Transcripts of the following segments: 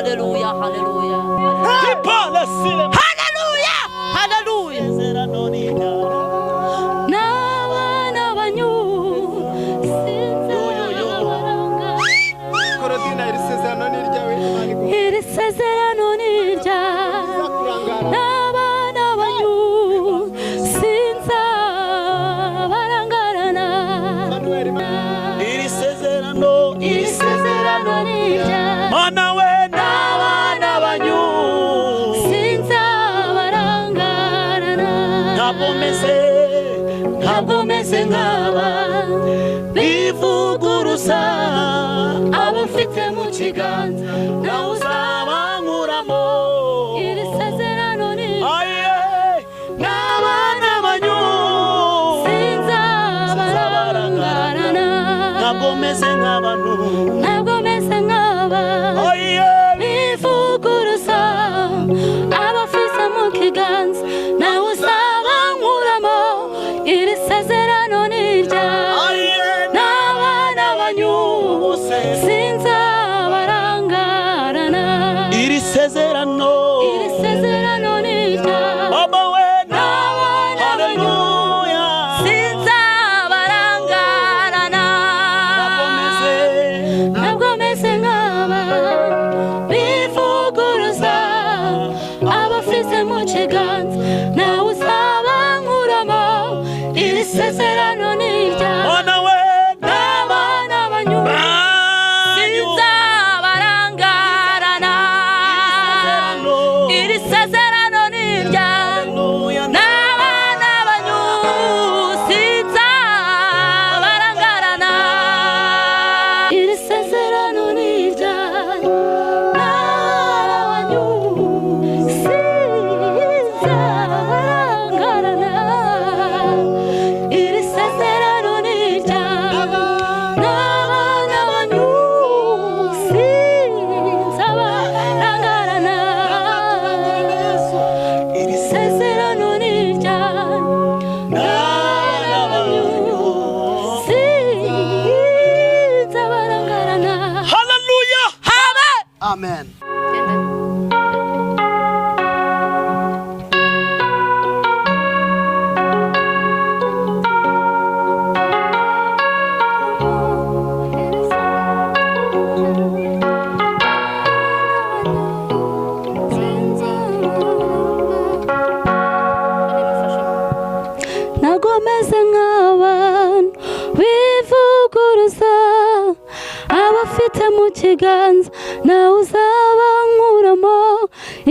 haleluya, haleluya, haleluya, haleluya. N'abana banyu Korodina iri sezerano ni iryawe, iri sezerano ni iryawe. N'abana banyu sinzabarangarana. Iri sezerano ni iryawe. Mana we n'abana banyu sinzabarangarana. ntabwo meze nk'aba bivuguruza abafite mu kiganza nawe uzabankuramo. iri sezerano ni n'abana banyu sinzabarangarana. ntabwo meze nk'abantu bivuguruza abafite mu kiganza nawe uzabankuramo. iri sezerano ni iryawe. n'abana banyu sinzabarangarana. iri sezerano ni iryawe. Baba we n'abana banyu sinzabarangarana. ntabwo meze nk'aba bivuguruza abafite mu kiganza nawe uzabankuramo. iri sezerano ni iryawe. Mana we n'abana banyu sinzabarangarana. iri sezerano ni iryawe. n'abana banyu sinzabarangarana. iri sezerano ni iryawe. n'abana banyu sinzabarangarana. iri sezerano ni iryawe. n'abana banyu sinzabarangarana. iri sezerano ni iryawe. n'abana banyu sinzabarangarana. haleluya. amen. nagomeze nk'abantu bivuguruza abafite mu kiganza nawe uzabankuramo.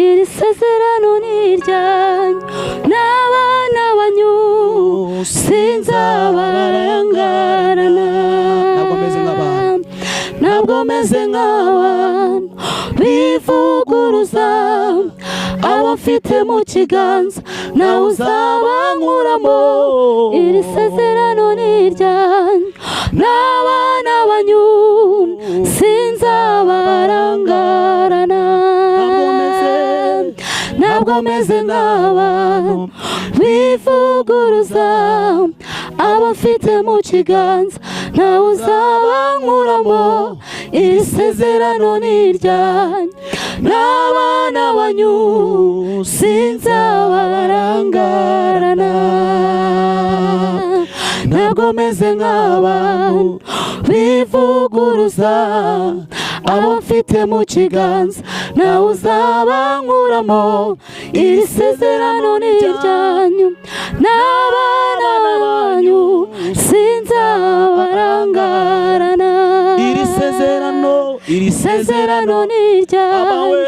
iri sezerano ni iryanyu. n'abana banyu sinzabarangarana. ntabwo meze nk'abantu bivuguruza abafite mu kiganza nawe uzabankuramo. iri sezerano ni iryanyu. n'abana banyu sinzabarangarana. ntabwo meze nk'abantu bivuguruza abafite mu kiganza nawe uzabankuramo. iri sezerano ni iryanyu. n'abana banyu sinzabarangarana. ntabwo meze nk'abantu bivuguruza abafite mu kiganza nawe uzabankuramo. iri sezerano ni iryanyu. n'abana banyu sinzabarangarana. iri sezerano ni iryanyu.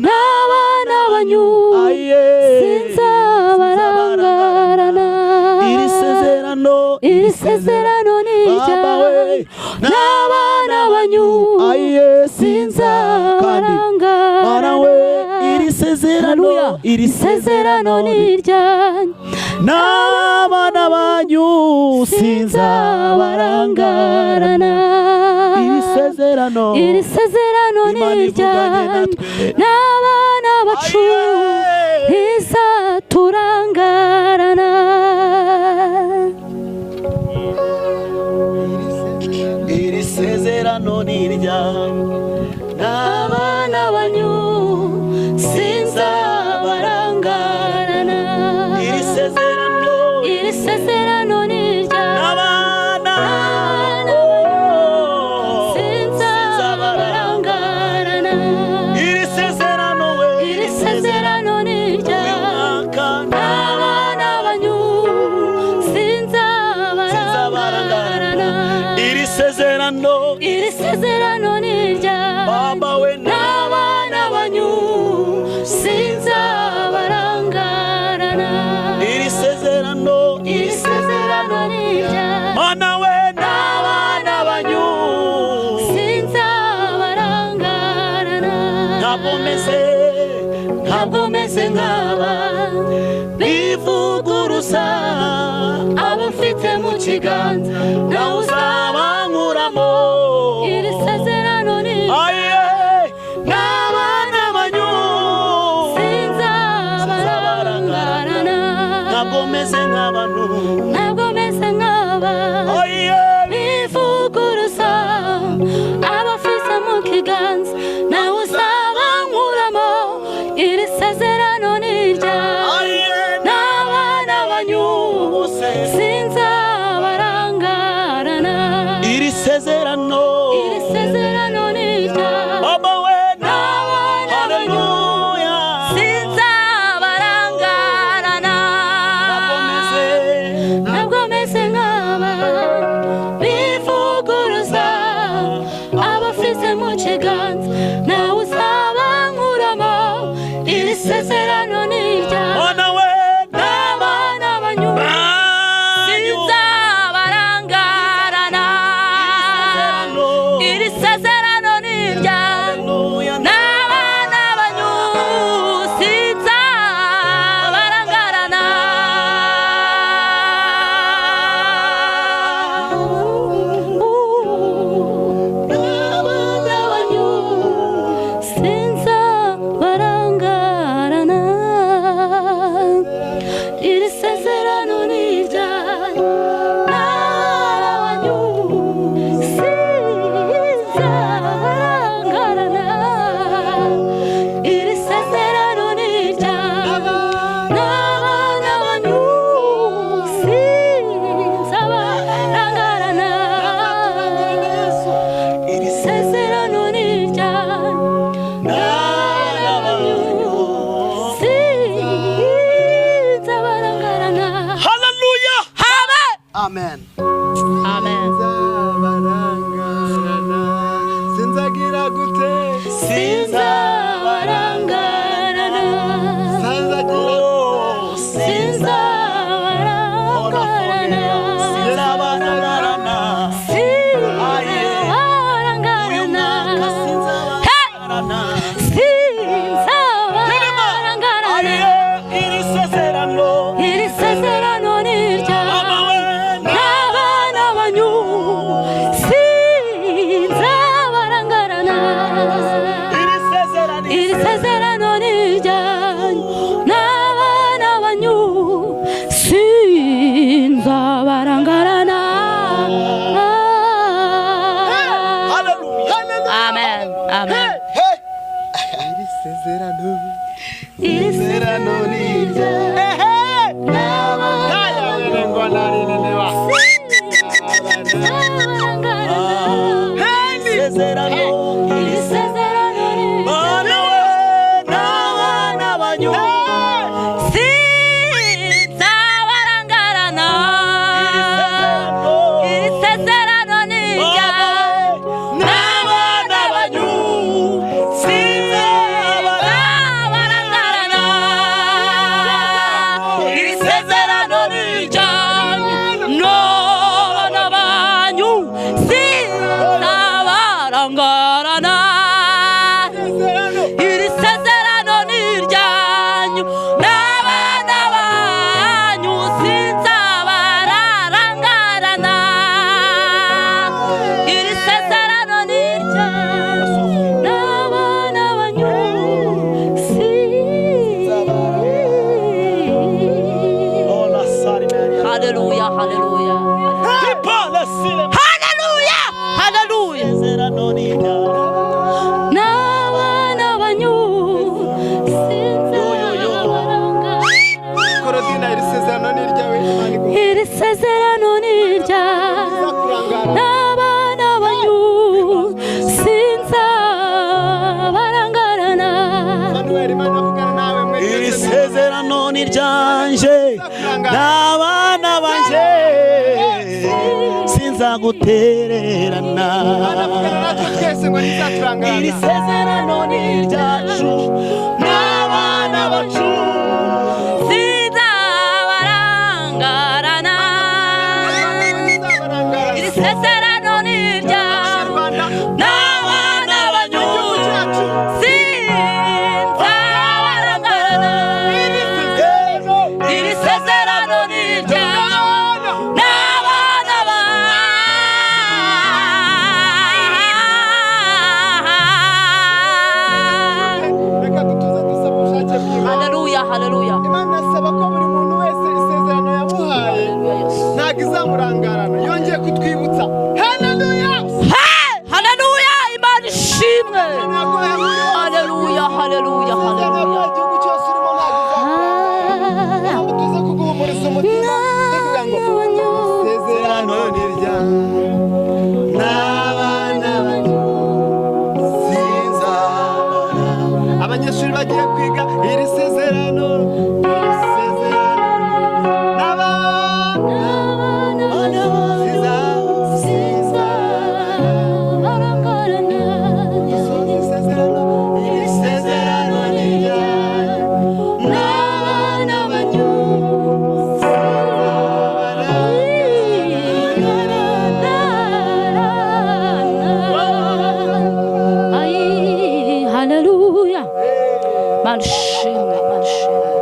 n'abana banyu sinzabarangarana. iri sezerano ni iryanyu. n'abana banyu sinzabarangarana. iri sezerano ni iryanyu. n'abana banyu sinzabarangarana. iri sezerano ni iryanyu. n'abana bacu ntizaturangarana. iri sezerano ni iryanyu. n'abana banyu ntabwo meze nk'aba bivuguruza abo mfite mu kiganza nawe uzabankuramo iri sezerano ni n'abana banyu sinzabarangarana ntabwo meze nk'abantu ntabwo meze nk'aba bivuguruza abafise mu kiganza nawe uzabankuramo iri sezerano ni iryawe n'abana banyu sinzabarangarana iri sezerano ni iryawe Baba we n'abana banyu sinzabarangarana ntabwo meze nk'aba bivuguruza abafise mu kiganza nawe uzabankuramo iri sezerano ni iryawe Bana we n'abana banyu sinzabarangarana iri sezerano ni iryawe n'abana banyu sinzabarangarana n'abana banyu sinzabarangarana iri sezerano ni iryawe n'abana banyu sinzabarangarana iri sezerano ni iryawe n'abana banyu sinzabarangarana iri sezerano ni iryawe n'abana banyu sinzabarangarana. Hallelujah Amen. Amen. Sinzabarangarana. Sinzagira gute? Sinzabarangarana. Sinzagira Sinzabarangarana. Sinzabarangarana Sinzabarangarana. sinzabarangarana Sinzabarangarana. iri sezerano iri sezerano ni iryawe n'abana banyu sinzabarangarana iri sezerano ni iryawe n'abana banyu sinzabarangarana. Amen. Amen. iri sezerano. iri sezerano ni iryawe n'abana sezerano iri sezerano ni Bana we n'abana banyu sinzabarangarana iri sezerano ni iryawe n'abana banyu sinzabarangarana iri sezerano ni iryawe n'abana banyu sinzabarangarana iri sezerano ni iryanyu n'abana banyu sinzabarangarana iri sezerano ni iryanyu n'abana banyu Hallelujah, hallelujah. Hallelujah, hallelujah. sezerano ni n'abana banyu sinzabarangarana Korodina iri sezerano ni iryawe. Imana iguhe. iri sezerano ni iryawe n'abana banyu sinzabarangarana Manuel, Imana avugana nawe mwese. iri sezerano ni ryanje n'abana banje sinzagutererana Imana avugana natwe twese ngo iri ntizaturangarana. sezerano ni ryacu n'abana bacu sinzabarangarana iri sezerano ni iryawe n'abana banyu sinzabarangarana ishimwe. Haleluya, haleluya, haleluya. igihugu cyose urimo ntabwo tuza kuguhumuriza umutima tuvuga ngo isezerano ni iryanjye n'abana banjye sinzabara. Abanyeshuri bagiye kwiga iri sezerano Hallelujah. Man shimwe, man shimwe.